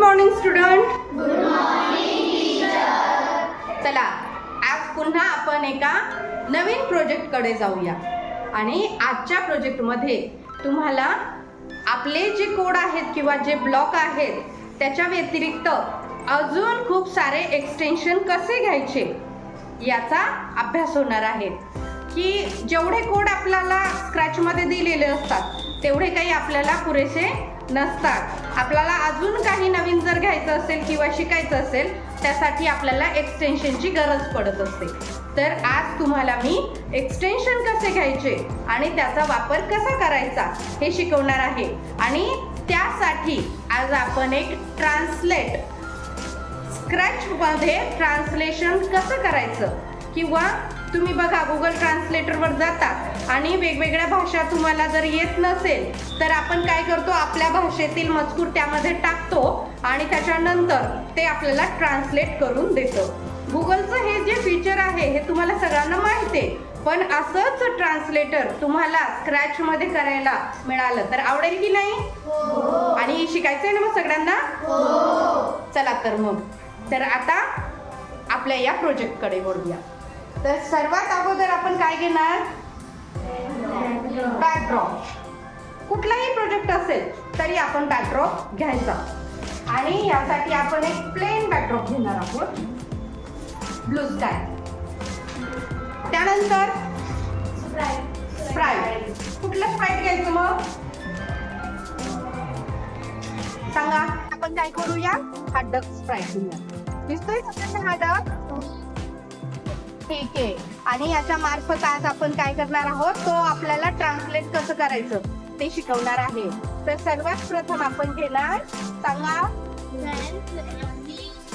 Morning student. चला आज पुन्हा आपण एका नवीन प्रोजेक्टकडे जाऊया आणि आजच्या प्रोजेक्टमध्ये तुम्हाला आपले जे कोड आहेत किंवा जे ब्लॉक आहेत त्याच्या व्यतिरिक्त अजून खूप सारे एक्सटेन्शन कसे घ्यायचे याचा अभ्यास होणार आहे. की जेवढे कोड आपल्याला स्क्रॅचमध्ये दिलेले असतात तेवढे काही आपल्याला पुरेसे नसतात. आपल्याला अजून काही नवीन जर घ्यायचं असेल किंवा शिकायचं असेल त्यासाठी आपल्याला एक्सटेन्शनची गरज पडत असते. तर आज तुम्हाला मी एक्सटेन्शन कसे घ्यायचे आणि त्याचा वापर कसा करायचा हे शिकवणार आहे. आणि त्यासाठी आज आपण एक ट्रान्सलेट स्क्रॅचमध्ये ट्रान्सलेशन कसं करायचं किंवा तुम्ही बघा गुगल ट्रान्सलेटरवर जाता आणि वेगवेगळ्या भाषा तुम्हाला जर येत नसेल तर आपण काय करतो आपल्या भाषेतील मजकूर त्यामध्ये टाकतो आणि त्याच्यानंतर ते आपल्याला ट्रान्सलेट करून देतं. गुगलचं हे जे फीचर आहे हे तुम्हाला सगळ्यांना माहिती आहे, पण असंच ट्रान्सलेटर तुम्हाला स्क्रॅचमध्ये करायला मिळालं तर आवडेल की नाही? आणि शिकायचंय ना मग सगळ्यांना? चला तर आता आपल्या या प्रोजेक्टकडे वळूया. तर सर्वात अगोदर आपण काय घेणार? बॅकड्रॉप. कुठलाही प्रोजेक्ट असेल तरी आपण बॅकड्रॉप घ्यायचा आणि यासाठी आपण एक प्लेन बॅकड्रॉप घेणार आहोत, ब्लू स्काय. त्यानंतर स्प्राइट. कुठलं स्प्राइट घ्यायचं मग सांगा? आपण काय करूया? हा डक स्प्राइट घेऊया. दिसतोय सगळ्यांना हा डक? ठीक आहे. आणि याच्या मार्फत आज आपण काय करणार आहोत तो आपल्याला ट्रान्सलेट कसं करायचं ते शिकवणार आहे. तर सर्वात प्रथम आपण घेणार, सांगा?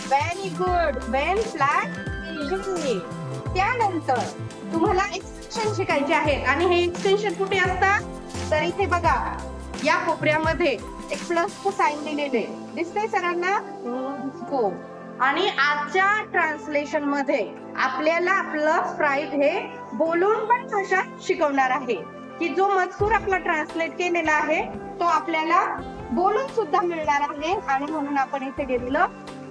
Very good. When flag. त्यानंतर तुम्हाला एक्सटेन्शन शिकायचे आहेत आणि हे एक्सटेन्शन कुठे असतात तर इथे बघा या कोपऱ्यामध्ये एक प्लसचं साइन दिलेले दिसतंय सगळ्यांना? हो. आणि आजच्या ट्रान्सलेशन मध्ये आपल्याला आपलं स्प्राइट हे बोलून पण भाषा शिकवणार आहे की जो मजकूर आपला ट्रान्सलेट केलेला आहे तो आपल्याला बोलून सुद्धा मिळणार आहे. आणि म्हणून आपण इथे घेतलं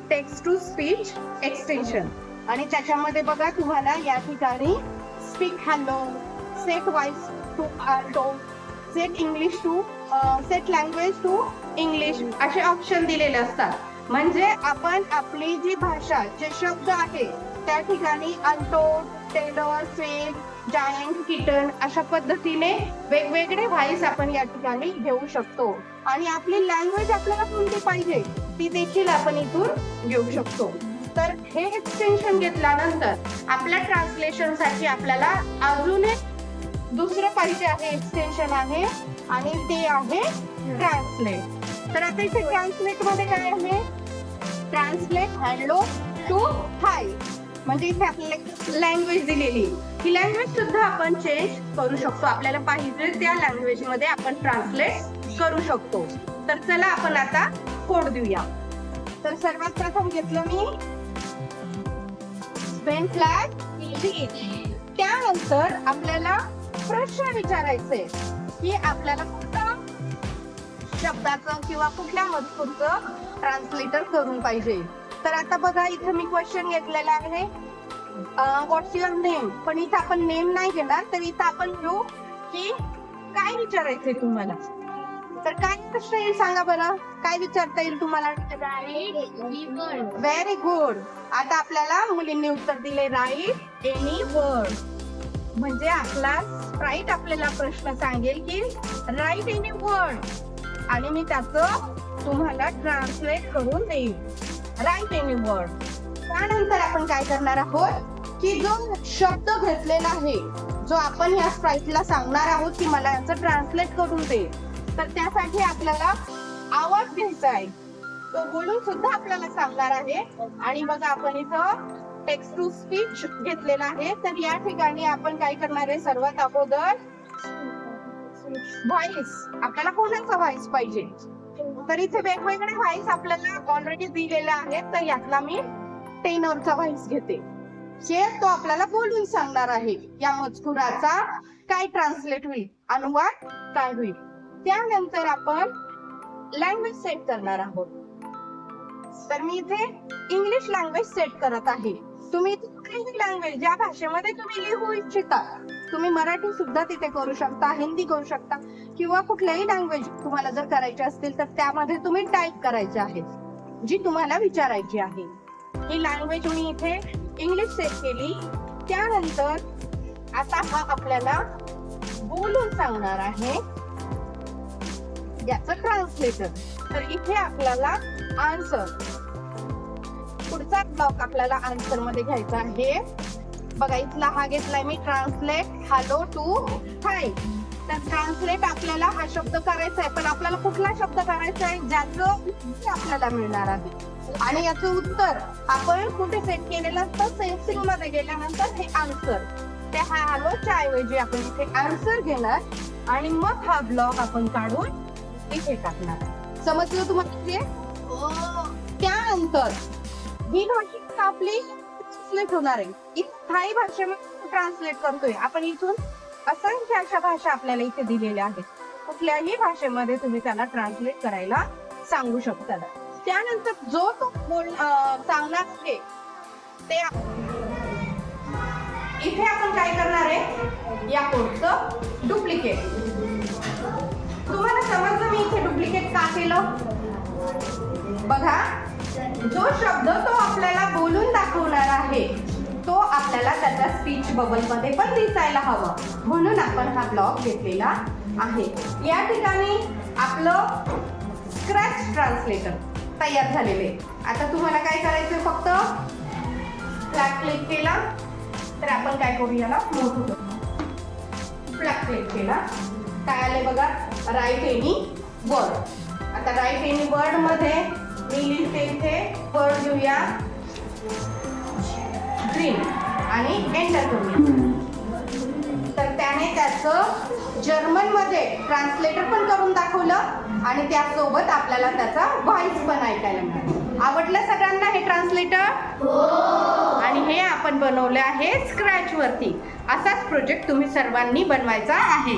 टेक्स्ट टू स्पीच एक्सटेन्शन. आणि त्याच्यामध्ये बघा तुम्हाला या ठिकाणी speak hello, set voice to alto, set English to set language to English असे ऑप्शन दिलेले असतात. म्हणजे आपण आपली जी भाषा जे शब्द आहे त्या ठिकाणी alto, tailor, sweat, giant, kitten अशा पद्धतीने वेगवेगळे व्हॉइस आपण या ठिकाणी घेऊ शकतो. आणि आपली लँग्वेज आपल्याला कोणती पाहिजे ती देखील आपण इथून घेऊ शकतो. तर हे एक्सटेन्शन घेतल्यानंतर आपल्या ट्रान्सलेशन साठी आपल्याला अजून एक दुसरं पाहिजे आहे एक्सटेन्शन आहे आणि ते आहे ट्रान्सलेट. तर आता इथे ट्रान्सलेट मध्ये काय आहे? ट्रान्सलेट हॅलो टू हाय. म्हणजे इथे आपल्याला लँग्वेज दिलेली, ही लँग्वेज सुद्धा आपण चेंज करू शकतो. आपल्याला पाहिजे त्या लँग्वेज मध्ये आपण ट्रान्सलेट करू शकतो. तर चला आपण आता कोड देऊया. तर सर्वात प्रथम घेतलं मी व्हेन फ्लॅग. त्यानंतर आपल्याला प्रश्न विचारायचे की आपल्याला कुठल्या शब्दाचं किंवा कुठल्या मजकूरचं ट्रान्सलेटर करून पाहिजे. तर आता बघा इथे मी क्वेश्चन घेतलेला आहे व्हॉट्स युअर नेम. पण इथं आपण नेम नाही घेणार, तर इथं आपण घेऊ की काय विचारायचंय तुम्हाला. तर काय प्रश्न येईल सांगा बरं? काय विचारता येईल तुम्हाला? Very good. आता आपल्याला मुलींनी उत्तर दिले राईट एनी वर्ड. म्हणजे आपला स्प्राइट आपल्याला प्रश्न सांगेल की राईट एनी वर्ड आणि मी त्याचं तुम्हाला ट्रान्सलेट करून देईल. Write any word. त्यानंतर आपण काय करणार आहोत की जो शब्द घेतलेला आहे जो आपण या स्प्राइटला सांगणार आहोत की मला याचं ट्रान्सलेट करून दे, तर त्यासाठी आपल्याला आवाज घ्यायचा आहे. तो बोलून सुद्धा आपल्याला सांगणार आहे. आणि बघा आपण इथं टेक्स्ट टू स्पीच घेतलेला आहे. तर या ठिकाणी आपण काय करणार आहे? सर्वात अगोदर व्हॉइस. आपल्याला कोणाचा व्हॉइस पाहिजे? तर इथे वेगवेगळे व्हॉइस आपल्याला ऑलरेडी दिलेले आहेत. तर यातला मी टेनरचा व्हॉइस घेते. हे तो आपल्याला बोलून सांगणार आहे या मजकुराचा काय ट्रान्सलेट होईल, अनुवाद काय होईल. त्यानंतर आपण लँग्वेज सेट करणार आहोत. तर मी इथे इंग्लिश लँग्वेज सेट करत आहे. तुम्ही कुठलीही लँग्वेज ज्या भाषेमध्ये तुम्ही लिहू इच्छिता, तुम्ही मराठी सुद्धा तिथे करू शकता, हिंदी करू शकता, किंवा कुठल्याही लँग्वेज तुम्हाला जर करायची असतील तर त्यामध्ये तुम्ही टाईप करायचे आहे जी तुम्हाला विचारायची आहे. ही लँग्वेज मी इथे इंग्लिश सेट केली. त्यानंतर आता हा आपल्याला बोलून सांगणार आहे याचं ट्रान्सलेटर. तर इथे आपल्याला आन्सर, पुढचा ब्लॉक आपल्याला आन्सर मध्ये घ्यायचा आहे. बघा इथला हा घेतलाय मी, ट्रान्सलेट हॅलो टू हाय. तर ट्रान्सलेट आपल्याला हा शब्द करायचा आहे, पण आपल्याला कुठला शब्द करायचा आहे ज्याचं उत्तर आपल्याला मिळणार आहे. आणि याचं उत्तर आपण कुठे सेट केलेलं असतं, सेन्सिंग मध्ये गेल्यानंतर हे आन्सर, त्या हॅलोच्या ऐवजी आपण इथे आन्सर घेणार आणि मग हा ब्लॉक आपण काढून इथे टाकणार. समजलं तुम्हाला? त्यानंतर ही भाषा आपली ट्रान्सलेट होणार आहे. इथे थाई भाषेमध्ये ट्रान्सलेट करतोय आपण. इथून असंख्य अशा भाषा आपल्याला इथे दिलेल्या आहेत. कुठल्याही भाषेमध्ये तुम्ही त्याला ट्रान्सलेट करायला सांगू शकता. त्यानंतर जो तो सांगणार आहे ते इथे आपण काय करणार आहे, या कोडचं डुप्लिकेट. तुम्हाला समजलं मी इथे डुप्लिकेट का केलं? बघा, जो शब्द तो आपल्याला बोलून दाखवणार आहे तो आपल्याला त्याच्या स्पीच बबल मध्ये पण दिसायला हवा, म्हणून आपण हा ब्लॉक घेतलेला आहे. या ठिकाणी आपलं स्क्रॅच ट्रान्सलेटर तयार झालेले. आता तुम्हाला काय करायचं, फक्त फ्लॅग क्लिक केला तर आपण काय करू, याला मोठं करू. फ्लॅग क्लिक केला, काय आले बघा, राईट एनी वर्ड. आता राईट एनी वर्ड मध्ये मी लिहिते इथे वर्ड घेऊया ड्रीम आणि एंटर करूया. तर त्याने त्याचं जर्मन मध्ये ट्रान्सलेटर पण करून दाखवलं आणि त्यासोबत आपल्याला त्याचा व्हॉइस पण ऐकायला मिळाला. आवडलं सगळ्यांना हे ट्रान्सलेटर? आणि हे आपण बनवले आहे स्क्रॅच वरती. असाच प्रोजेक्ट तुम्ही सर्वांनी बनवायचा आहे.